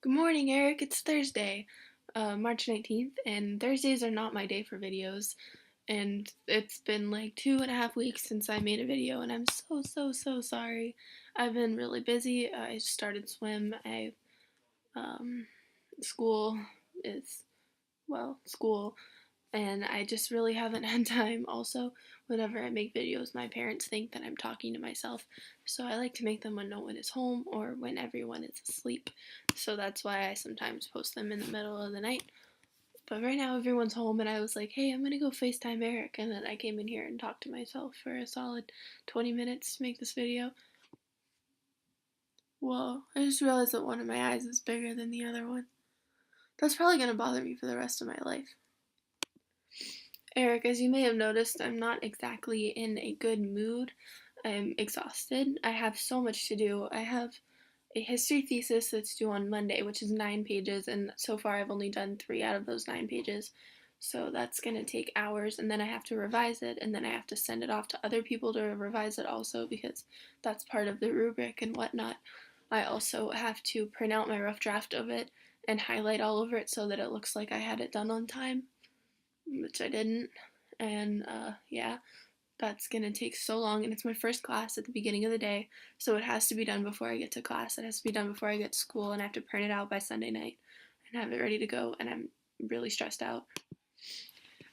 Good morning, Eric. It's Thursday, March 19th, and Thursdays are not my day for videos. And it's been like 2.5 weeks since I made a video, and I'm so sorry. I've been really busy. I started swim. Um, school is, school, and I just really haven't had time. Also, whenever I make videos, my parents think that I'm talking to myself, so I like to make them when no one is home or when everyone is asleep. So that's why I sometimes post them in the middle of the night. But right now, everyone's home, and I was like, hey, I'm gonna go FaceTime Eric. And then I came in here and talked to myself for a solid 20 minutes to make this video. Whoa, I just realized that one of my eyes is bigger than the other one. That's probably gonna bother me for the rest of my life. Eric, as you may have noticed, I'm not exactly in a good mood. I'm exhausted. I have so much to do. I have a history thesis that's due on Monday, which is 9 pages, and so far I've only done 3 out of those 9 pages. So that's going to take hours, and then I have to revise it, and then I have to send it off to other people to revise it also because that's part of the rubric and whatnot. I also have to print out my rough draft of it and highlight all over it so that it looks like I had it done on time, which I didn't. And yeah, that's gonna take so long, and it's my first class at the beginning of the day, so it has to be done before I get to class. It has to be done before I get to school, and I have to print it out by Sunday night and have it ready to go, and I'm really stressed out.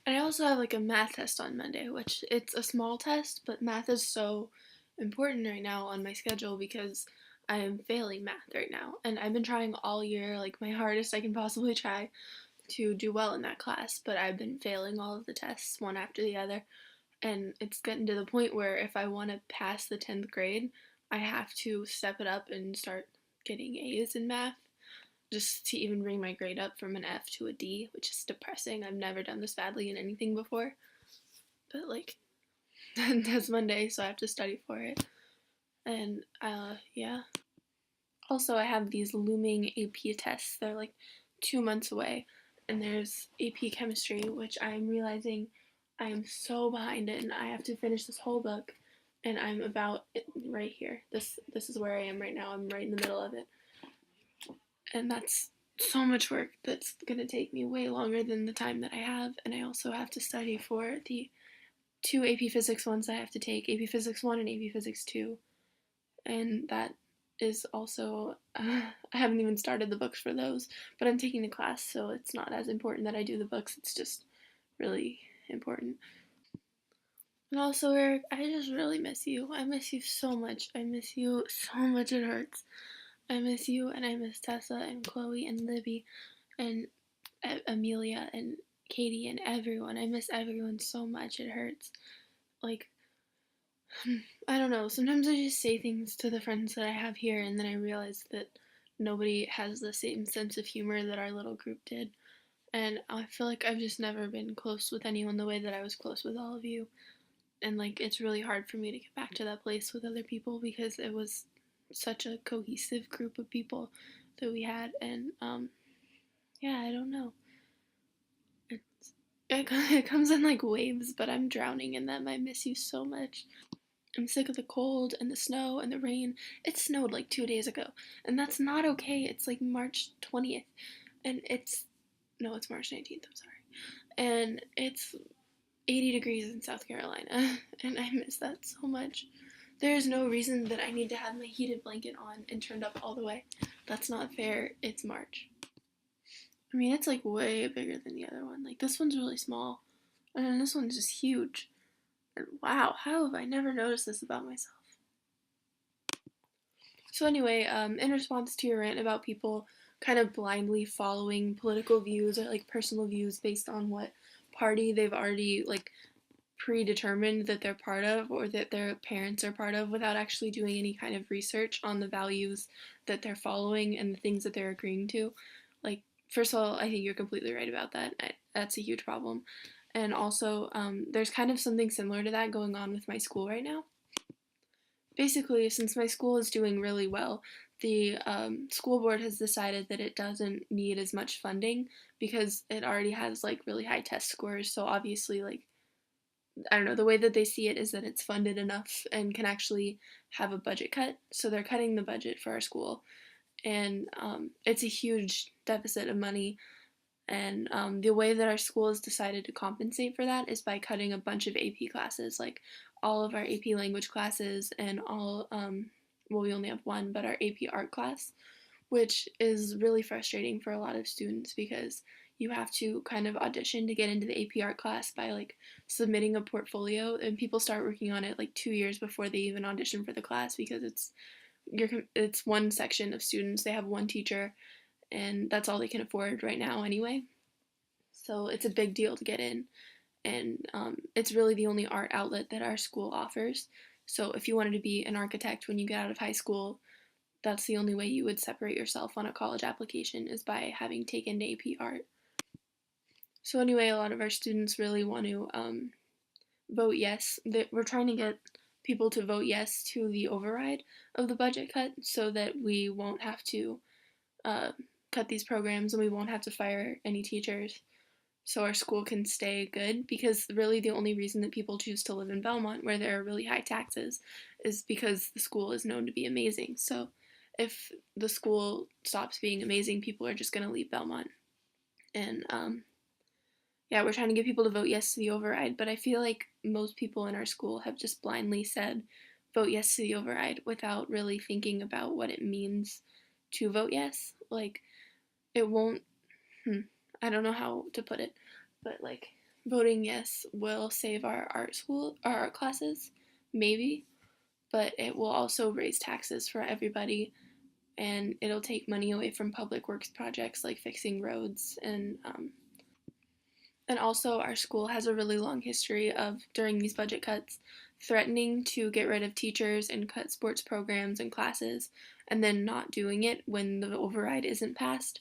And I also have like a math test on Monday, which it's a small test, but math is so important right now on my schedule because I am failing math right now, and I've been trying all year, like my hardest I can possibly try to do well in that class, but I've been failing all of the tests one after the other. And it's getting to the point where if I want to pass the 10th grade, I have to step it up and start getting A's in math just to even bring my grade up from an F to a D, which is depressing. I've never done this badly in anything before. But like, that's Monday, so I have to study for it. And yeah. Also, I have these looming AP tests. They're like 2 months away. And there's AP chemistry, which I'm realizing I am so behind in. I have to finish this whole book, and I'm about right here. This is where I am right now. I'm right in the middle of it, and that's so much work. That's gonna take me way longer than the time that I have. And I also have to study for the two AP Physics ones I have to take: AP Physics 1 and AP Physics 2, and that is also I haven't even started the books for those, but I'm taking the class, so it's not as important that I do the books. It's just really important. And also, Eric, I just really miss you. I miss you so much. I miss you so much. It hurts. I miss you, and I miss Tessa and Chloe and Libby and Amelia and Katie and everyone. I miss everyone so much. It hurts. Like, I don't know. Sometimes I just say things to the friends that I have here, and then I realize that nobody has the same sense of humor that our little group did. And I feel like I've just never been close with anyone the way that I was close with all of you. And like, it's really hard for me to get back to that place with other people because it was such a cohesive group of people that we had. And yeah, I don't know. It's, it comes in like waves, but I'm drowning in them. I miss you so much. I'm sick of the cold and the snow and the rain. It snowed like 2 days ago, and that's not okay. It's like March 20th, and it's March 19th, I'm sorry. And it's 80 degrees in South Carolina, and I miss that so much. There is no reason that I need to have my heated blanket on and turned up all the way. That's not fair. It's March. I mean, it's like way bigger than the other one. Like, this one's really small, and then this one's just huge. And wow, how have I never noticed this about myself? So anyway, in response to your rant about people kind of blindly following political views or like personal views based on what party they've already like predetermined that they're part of or that their parents are part of without actually doing any kind of research on the values that they're following and the things that they're agreeing to. Like, first of all, I think you're completely right about that. That's a huge problem. And also, there's kind of something similar to that going on with my school right now. Basically, since my school is doing really well, the school board has decided that it doesn't need as much funding because it already has like really high test scores. So obviously, like, I don't know, the way that they see it is that it's funded enough and can actually have a budget cut. So they're cutting the budget for our school. and it's a huge deficit of money. And the way that our school has decided to compensate for that is by cutting a bunch of AP classes, like all of our AP language classes and all, well, we only have one, but our AP art class, which is really frustrating for a lot of students because you have to kind of audition to get into the AP art class by like submitting a portfolio, and people start working on it like 2 years before they even audition for the class because it's one section of students, they have one teacher, and that's all they can afford right now anyway. So it's a big deal to get in, and it's really the only art outlet that our school offers. So if you wanted to be an architect when you get out of high school, that's the only way you would separate yourself on a college application is by having taken AP art. So anyway, a lot of our students really want to vote yes. We're trying to get people to vote yes to the override of the budget cut so that we won't have to uh, cut these programs and we won't have to fire any teachers so our school can stay good, because really the only reason that people choose to live in Belmont where there are really high taxes is because the school is known to be amazing. So if the school stops being amazing, people are just going to leave Belmont. And yeah, we're trying to get people to vote yes to the override, but I feel like most people in our school have just blindly said vote yes to the override without really thinking about what it means to vote yes. Like, it won't, I don't know how to put it, but like voting yes will save our art classes, maybe, but it will also raise taxes for everybody, and it'll take money away from public works projects like fixing roads, and also our school has a really long history of, during these budget cuts, threatening to get rid of teachers and cut sports programs and classes, and then not doing it when the override isn't passed.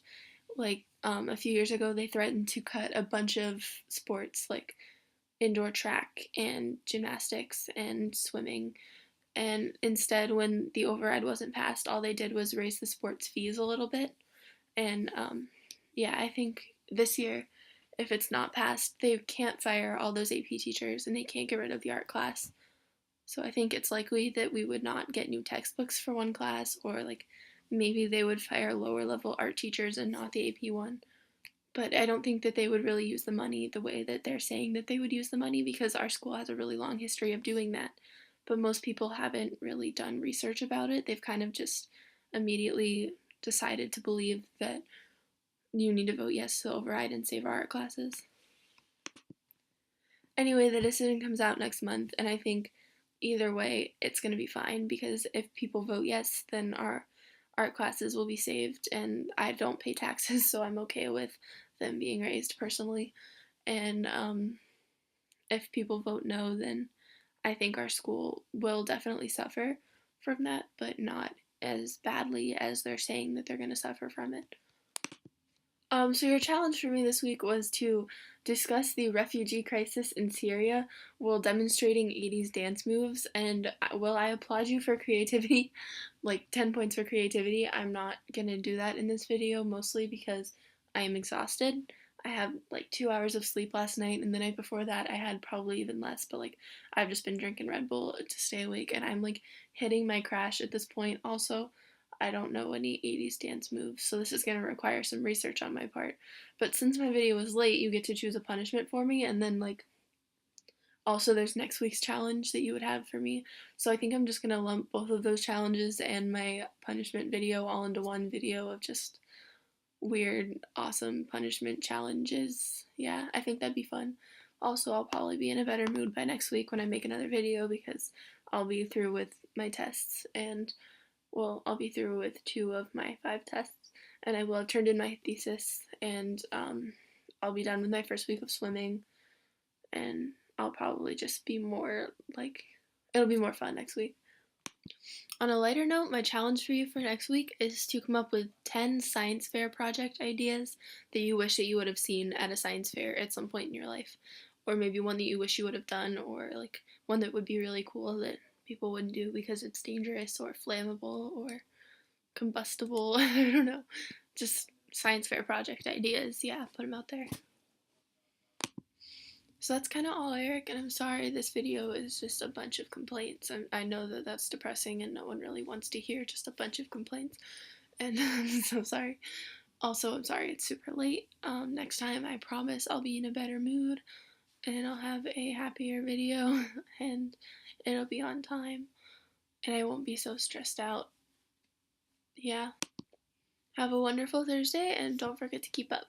Like a few years ago, they threatened to cut a bunch of sports, like indoor track and gymnastics and swimming. And instead, when the override wasn't passed, all they did was raise the sports fees a little bit. And yeah, I think this year, if it's not passed, they can't fire all those AP teachers and they can't get rid of the art class. So I think it's likely that we would not get new textbooks for one class, or like maybe they would fire lower level art teachers and not the AP one. But I don't think that they would really use the money the way that they're saying that they would use the money, because our school has a really long history of doing that. But most people haven't really done research about it. They've kind of just immediately decided to believe that you need to vote yes to override and save our art classes. Anyway, the decision comes out next month, and I think either way it's going to be fine, because if people vote yes, then our art classes will be saved, and I don't pay taxes, so I'm okay with them being raised personally. And if people vote no, then I think our school will definitely suffer from that, but not as badly as they're saying that they're going to suffer from it. So your challenge for me this week was to discuss the refugee crisis in Syria while demonstrating 80s dance moves, and while I applaud you for creativity, like 10 points for creativity, I'm not gonna do that in this video, mostly because I am exhausted. I had like 2 hours of sleep last night, and the night before that I had probably even less, but like I've just been drinking Red Bull to stay awake, and I'm like hitting my crash at this point. Also, I don't know any 80s dance moves, so this is going to require some research on my part. But since my video was late, you get to choose a punishment for me, and then, like, also there's next week's challenge that you would have for me. So I think I'm just going to lump both of those challenges and my punishment video all into one video of just weird, awesome punishment challenges. Yeah, I think that'd be fun. Also, I'll probably be in a better mood by next week when I make another video, because I'll be through with my tests, and well, I'll be through with 2 of my 5 tests, and I will have turned in my thesis, and I'll be done with my first week of swimming, and I'll probably just be more like, it'll be more fun next week. On a lighter note, my challenge for you for next week is to come up with 10 science fair project ideas that you wish that you would have seen at a science fair at some point in your life. Or maybe one that you wish you would have done, or like one that would be really cool that people wouldn't do because it's dangerous or flammable or combustible. I don't know. Just science fair project ideas. Yeah, put them out there. So that's kind of all, Eric, and I'm sorry this video is just a bunch of complaints. I know that that's depressing and no one really wants to hear just a bunch of complaints. And I'm so sorry. Also, I'm sorry it's super late. Next time, I promise I'll be in a better mood and I'll have a happier video and it'll be on time and I won't be so stressed out. Yeah. Have a wonderful Thursday and don't forget to keep up.